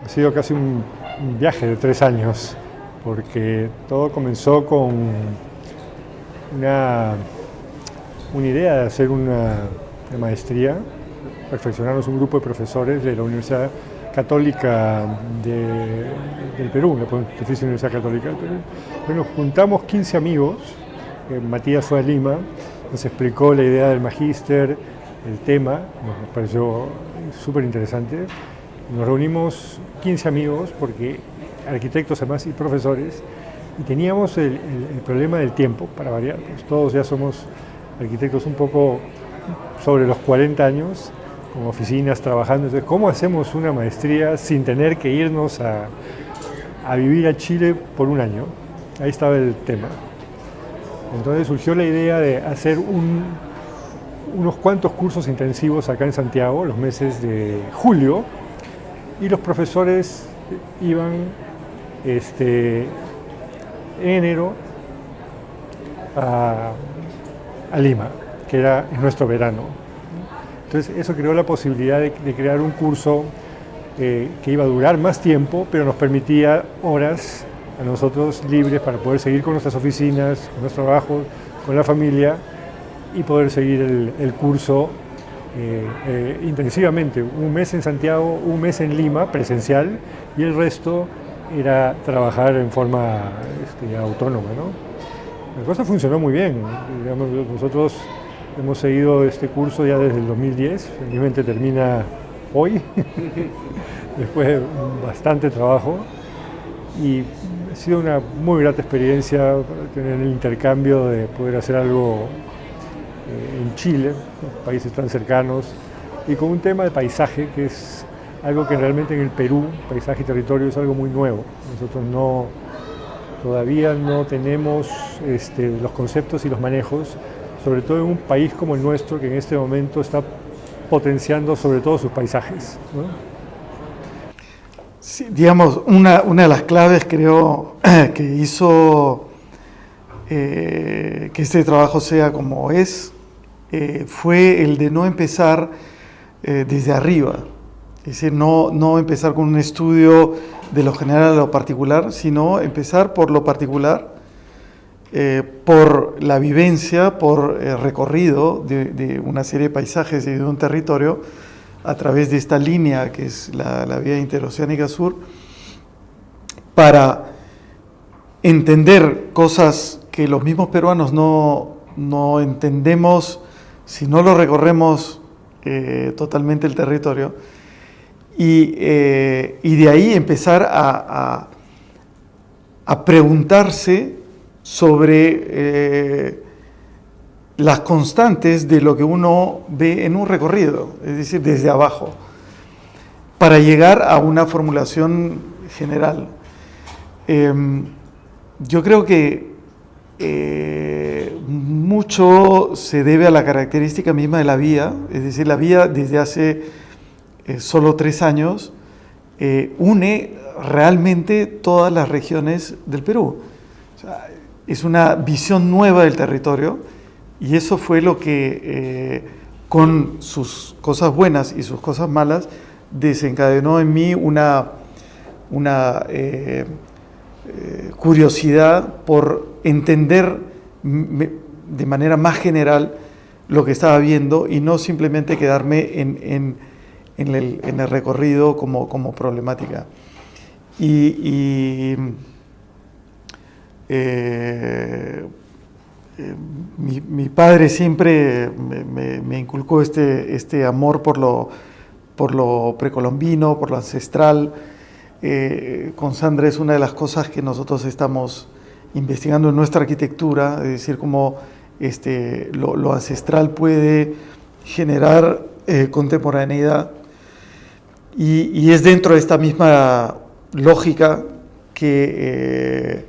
Ha sido casi un viaje de 3 años, porque todo comenzó con una, una idea de hacer una maestría, perfeccionarnos un grupo de profesores de la Universidad Católica del Perú, la Pontificia Universidad Católica del Perú. Bueno, nos juntamos 15 amigos, Matías fue a Lima, nos explicó la idea del magíster, el tema, nos pareció súper interesante. Nos reunimos 15 amigos, porque arquitectos además y profesores, y teníamos el problema del tiempo, para variar. Pues todos ya somos arquitectos un poco sobre los 40 años, con oficinas trabajando. Entonces, ¿cómo hacemos una maestría sin tener que irnos a vivir a Chile por un año? Ahí estaba el tema. Entonces surgió la idea de hacer unos cuantos cursos intensivos acá en Santiago, los meses de julio, y los profesores iban en enero a Lima, que era en nuestro verano. Entonces eso creó la posibilidad de crear un curso que iba a durar más tiempo, pero nos permitía horas a nosotros libres para poder seguir con nuestras oficinas, con nuestro trabajo, con la familia, y poder seguir el curso intensivamente. Un mes en Santiago, un mes en Lima, presencial, y el resto era trabajar en forma autónoma, ¿no? La cosa funcionó muy bien. Digamos, nosotros hemos seguido este curso ya desde el 2010, felizmente termina hoy, después de bastante trabajo, y ha sido una muy grata experiencia tener el intercambio de poder hacer algo en Chile, países tan cercanos, y con un tema de paisaje que es algo que realmente en el Perú, paisaje y territorio, es algo muy nuevo. Nosotros todavía no tenemos los conceptos y los manejos, sobre todo en un país como el nuestro, que en este momento está potenciando sobre todo sus paisajes, ¿no? Sí, digamos, una de las claves, creo, que hizo que este trabajo sea como es, fue el de no empezar desde arriba. Es decir, no empezar con un estudio de lo general a lo particular, sino empezar por lo particular, por la vivencia, por el recorrido de una serie de paisajes y de un territorio a través de esta línea que es la vía interoceánica sur, para entender cosas que los mismos peruanos no entendemos si no lo recorremos totalmente el territorio, y de ahí empezar a preguntarse sobre las constantes de lo que uno ve en un recorrido, es decir, desde abajo, para llegar a una formulación general. Yo creo que mucho se debe a la característica misma de la vía, es decir, la vía desde hace solo 3 años une realmente todas las regiones del Perú. O sea, es una visión nueva del territorio, y eso fue lo que, con sus cosas buenas y sus cosas malas, desencadenó en mí una curiosidad por entender de manera más general lo que estaba viendo, y no simplemente quedarme en el recorrido como problemática. Mi padre siempre me inculcó este amor por lo precolombino, por lo ancestral. Con Sandra es una de las cosas que nosotros estamos investigando en nuestra arquitectura, es decir, cómo lo ancestral puede generar contemporaneidad, y es dentro de esta misma lógica que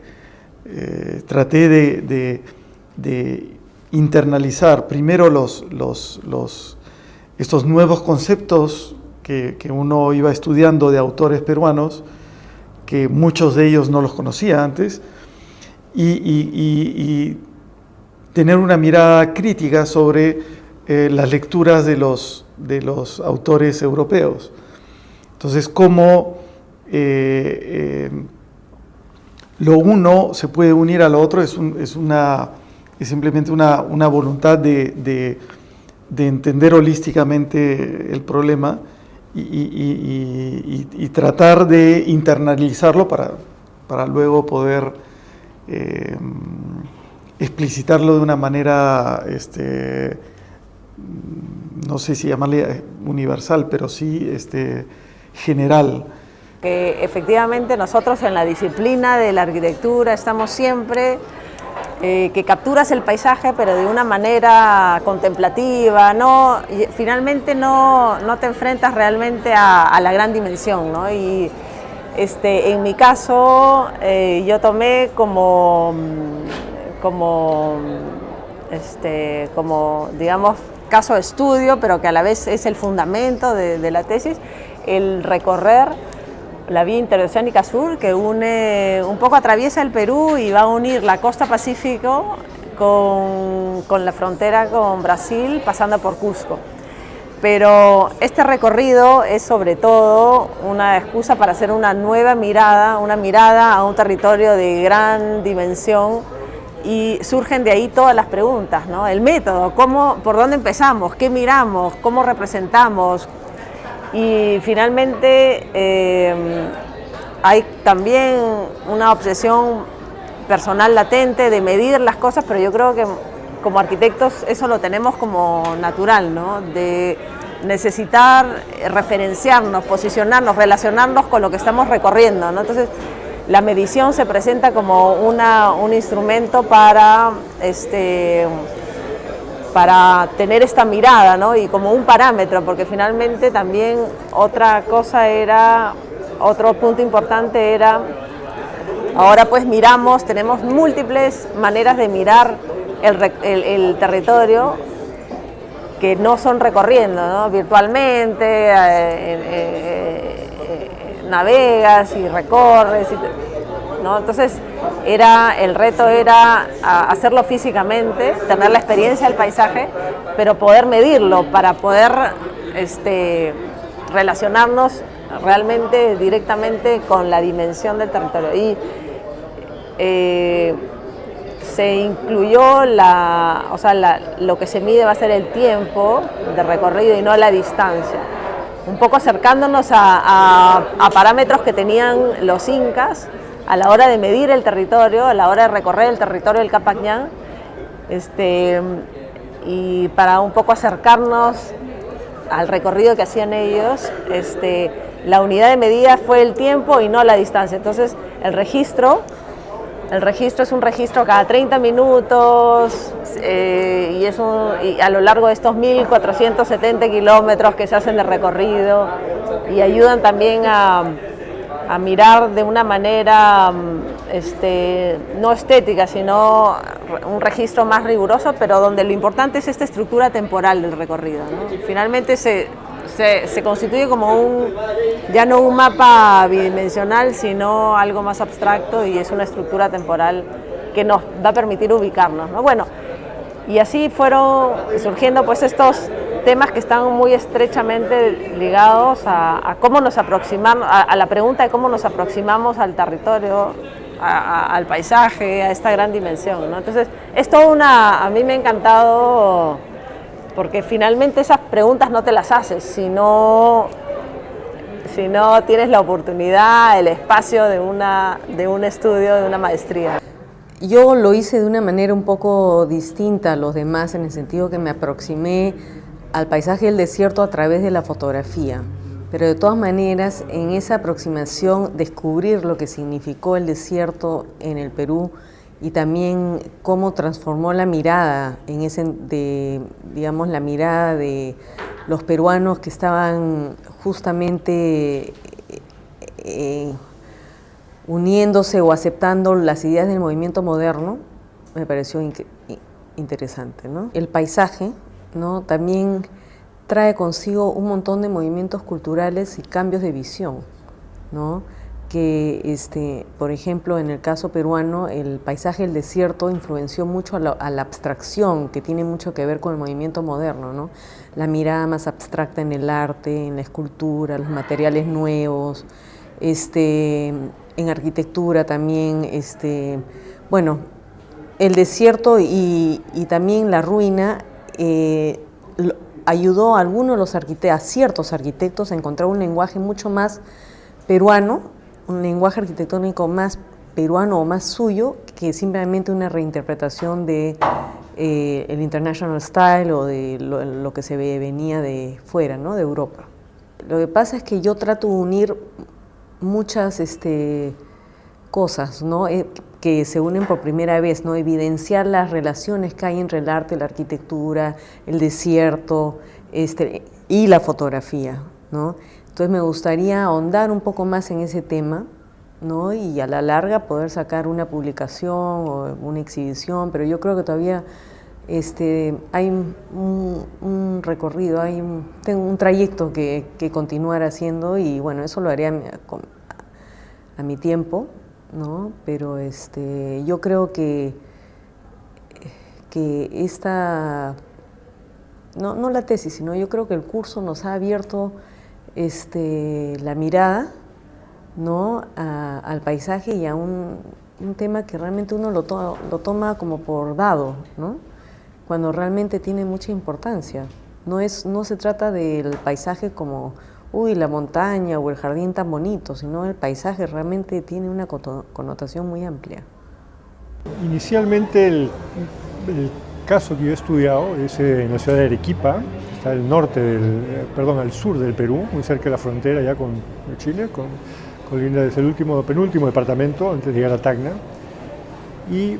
traté de internalizar primero estos nuevos conceptos que uno iba estudiando de autores peruanos, que muchos de ellos no los conocía antes, y tener una mirada crítica sobre las lecturas de los autores europeos. Entonces, cómo lo uno se puede unir a lo otro, es simplemente una voluntad de entender holísticamente el problema y tratar de internalizarlo para luego poder explicitarlo de una manera, no sé si llamarle universal, pero sí general. Que efectivamente nosotros en la disciplina de la arquitectura estamos siempre que capturas el paisaje pero de una manera contemplativa, finalmente no te enfrentas realmente a la gran dimensión, ¿no? Y en mi caso yo tomé como digamos caso de estudio, pero que a la vez es el fundamento de la tesis, el recorrer la vía interoceánica sur que un poco atraviesa el Perú y va a unir la costa Pacífico con la frontera con Brasil, pasando por Cusco. Pero este recorrido es sobre todo una excusa para hacer una nueva mirada, una mirada a un territorio de gran dimensión, y surgen de ahí todas las preguntas, ¿no? El método, por dónde empezamos, qué miramos, cómo representamos. Y finalmente hay también una obsesión personal latente de medir las cosas, pero yo creo que como arquitectos eso lo tenemos como natural, ¿no? De necesitar referenciarnos, posicionarnos, relacionarnos con lo que estamos recorriendo, ¿no? Entonces la medición se presenta como un instrumento para tener esta mirada, ¿no? Y como un parámetro, porque finalmente también otro punto importante era, ahora pues tenemos múltiples maneras de mirar el territorio que no son recorriendo, ¿no? Virtualmente, navegas y recorres, ¿no? Entonces el reto era hacerlo físicamente, tener la experiencia del paisaje, pero poder medirlo para poder relacionarnos realmente directamente con la dimensión del territorio. Y se incluyó lo que se mide va a ser el tiempo de recorrido y no la distancia, un poco acercándonos a parámetros que tenían los incas a la hora de medir el territorio, a la hora de recorrer el territorio del Capac Ñan, y para un poco acercarnos al recorrido que hacían ellos, la unidad de medida fue el tiempo y no la distancia. Entonces el registro es un registro cada 30 minutos y a lo largo de estos 1.470 kilómetros que se hacen de recorrido, y ayudan también a mirar de una manera no estética, sino un registro más riguroso, pero donde lo importante es esta estructura temporal del recorrido, ¿no? Finalmente se constituye como ya no un mapa bidimensional, sino algo más abstracto, y es una estructura temporal que nos va a permitir ubicarnos, ¿no? Bueno, y así fueron surgiendo pues estos temas que están muy estrechamente ligados a cómo nos aproximamos, a la pregunta de cómo nos aproximamos al territorio, al paisaje, a esta gran dimensión, ¿no? Entonces, a mí me ha encantado, porque finalmente esas preguntas no te las haces, si no tienes la oportunidad, el espacio de un estudio, de una maestría. Yo lo hice de una manera un poco distinta a los demás, en el sentido que me aproximé al paisaje del desierto a través de la fotografía, pero de todas maneras en esa aproximación descubrir lo que significó el desierto en el Perú y también cómo transformó la mirada digamos, la mirada de los peruanos que estaban justamente uniéndose o aceptando las ideas del movimiento moderno, me pareció interesante, ¿no? El paisaje, ¿no?, también trae consigo un montón de movimientos culturales y cambios de visión, ¿no? Que, por ejemplo, en el caso peruano, el paisaje del desierto influenció mucho a la abstracción, que tiene mucho que ver con el movimiento moderno, ¿no? La mirada más abstracta en el arte, en la escultura, los materiales nuevos, en arquitectura también, bueno, el desierto y también la ruina ayudó a a ciertos arquitectos a encontrar un lenguaje mucho más peruano, un lenguaje arquitectónico más peruano o más suyo que simplemente una reinterpretación de el International Style o de lo que se venía de fuera, ¿no? De Europa. Lo que pasa es que yo trato de unir muchas cosas, ¿no? Que se unen por primera vez, ¿no? Evidenciar las relaciones que hay entre el arte, la arquitectura, el desierto y la fotografía, ¿no? Entonces me gustaría ahondar un poco más en ese tema, ¿no? Y a la larga poder sacar una publicación o una exhibición, pero yo creo que todavía hay un recorrido, tengo un trayecto que continuar haciendo y bueno, eso lo haré a mi tiempo, ¿no? Pero yo creo que esta, no la tesis, sino yo creo que el curso nos ha abierto la mirada, ¿no? Al paisaje y a un tema que realmente uno lo toma como por dado, ¿no? Cuando realmente tiene mucha importancia. No se trata del paisaje como, uy, la montaña o el jardín tan bonito, sino el paisaje realmente tiene una connotación muy amplia. Inicialmente el caso que yo he estudiado es en la ciudad de Arequipa, está al al sur del Perú, muy cerca de la frontera ya con Chile, Colinda es el penúltimo departamento antes de llegar a Tacna, y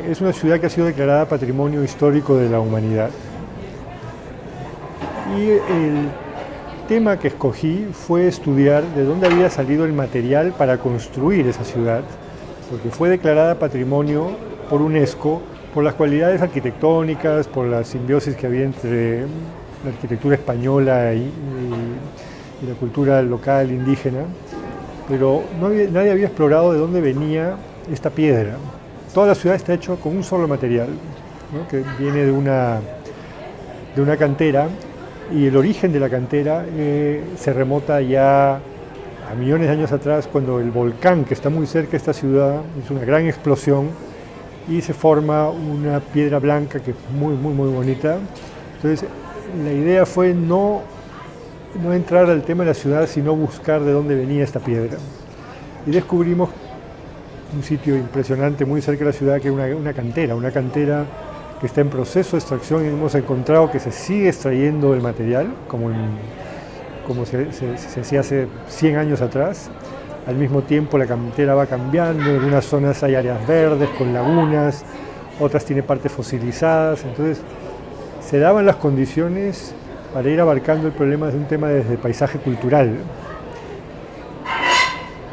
es una ciudad que ha sido declarada Patrimonio Histórico de la Humanidad. Y el tema que escogí fue estudiar de dónde había salido el material para construir esa ciudad, porque fue declarada Patrimonio por UNESCO por las cualidades arquitectónicas, por la simbiosis que había entre la arquitectura española y la cultura local indígena, pero nadie había explorado de dónde venía esta piedra. Toda la ciudad está hecha con un solo material, ¿no? Que viene de una cantera, y el origen de la cantera se remota ya a millones de años atrás, cuando el volcán que está muy cerca de esta ciudad hizo una gran explosión y se forma una piedra blanca que es muy, muy, muy bonita. Entonces la idea fue no entrar al tema de la ciudad, sino buscar de dónde venía esta piedra. Y descubrimos un sitio impresionante muy cerca de la ciudad, que es una cantera que está en proceso de extracción, y hemos encontrado que se sigue extrayendo el material, como se hacía hace 100 años atrás. Al mismo tiempo la cantera va cambiando, en algunas zonas hay áreas verdes con lagunas, otras tiene partes fosilizadas, entonces se daban las condiciones para ir abarcando el problema de un tema desde el paisaje cultural.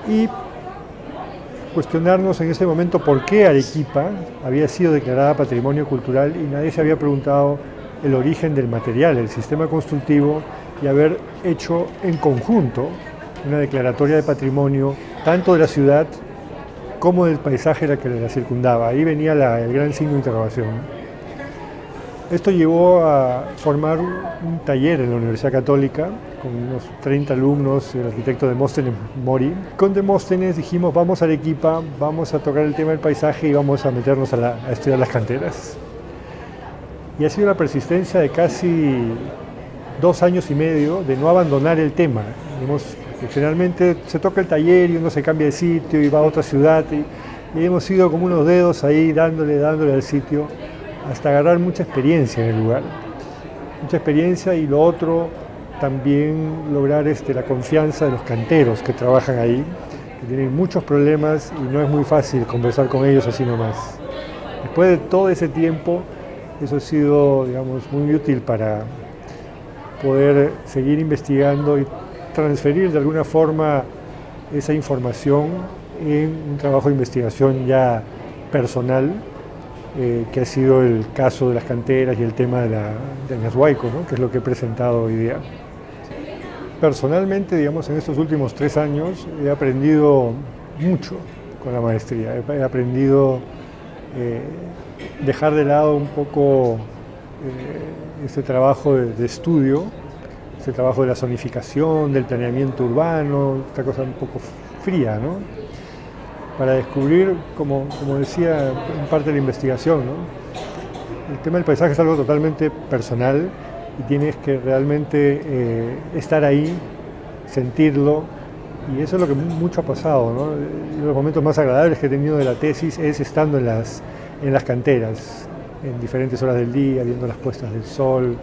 Y cuestionarnos en ese momento por qué Arequipa había sido declarada Patrimonio Cultural y nadie se había preguntado el origen del material, el sistema constructivo, y haber hecho en conjunto una declaratoria de patrimonio tanto de la ciudad como del paisaje que la circundaba. Ahí venía el gran signo de interrogación. Esto llevó a formar un taller en la Universidad Católica con unos 30 alumnos, el arquitecto Demóstenes Mori. Con Demóstenes dijimos, vamos a Arequipa, vamos a tocar el tema del paisaje y vamos a meternos a estudiar las canteras. Y ha sido la persistencia de casi 2 años y medio de no abandonar el tema. Generalmente se toca el taller y uno se cambia de sitio y va a otra ciudad y hemos ido como unos dedos ahí dándole al sitio hasta agarrar mucha experiencia en el lugar. Mucha experiencia, y lo otro también lograr la confianza de los canteros que trabajan ahí, que tienen muchos problemas y no es muy fácil conversar con ellos así nomás. Después de todo ese tiempo, eso ha sido, digamos, muy útil para poder seguir investigando y transferir de alguna forma esa información en un trabajo de investigación ya personal, que ha sido el caso de las canteras y el tema de Añashuayco, ¿no? Que es lo que he presentado hoy día. Personalmente, digamos, en estos últimos 3 años he aprendido mucho con la maestría. He aprendido dejar de lado un poco este trabajo de estudio, este trabajo de la zonificación, del planeamiento urbano, esta cosa un poco fría, ¿no? Para descubrir, como decía en parte de la investigación, ¿no? El tema del paisaje es algo totalmente personal y tienes que realmente estar ahí, sentirlo, y eso es lo que mucho ha pasado, ¿no? Los momentos más agradables que he tenido de la tesis es estando en las canteras, en diferentes horas del día, viendo las puestas del sol,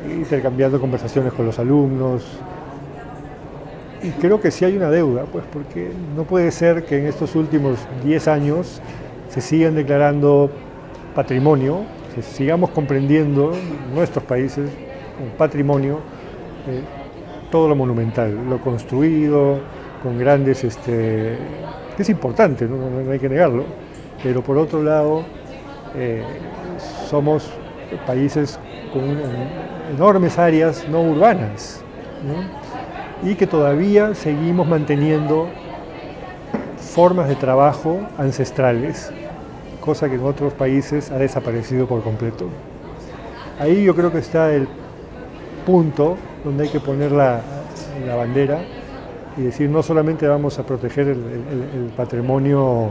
intercambiando conversaciones con los alumnos. Y creo que sí hay una deuda, pues, porque no puede ser que en estos últimos 10 años se sigan declarando patrimonio, que sigamos comprendiendo nuestros países como patrimonio todo lo monumental, lo construido, con grandes, que es importante, no hay que negarlo, pero por otro lado somos países con enormes áreas no urbanas, ¿no? Y que todavía seguimos manteniendo formas de trabajo ancestrales, cosa que en otros países ha desaparecido por completo. Ahí yo creo que está el punto donde hay que poner la bandera y decir, no solamente vamos a proteger el patrimonio,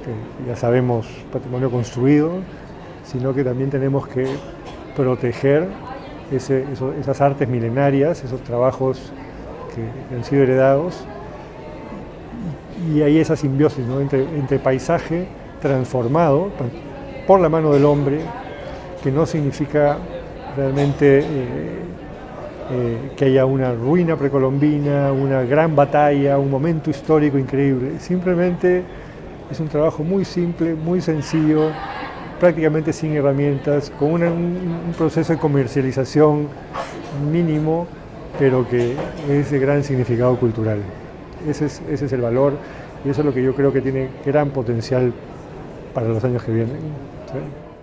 que ya sabemos, patrimonio construido, sino que también tenemos que proteger esas artes milenarias, esos trabajos que han sido heredados, y hay esa simbiosis, ¿no? entre paisaje transformado por la mano del hombre, que no significa realmente que haya una ruina precolombina, una gran batalla, un momento histórico increíble. Simplemente es un trabajo muy simple, muy sencillo, prácticamente sin herramientas, con un proceso de comercialización mínimo, pero que es de gran significado cultural. Ese es el valor, y eso es lo que yo creo que tiene gran potencial para los años que vienen, ¿sí?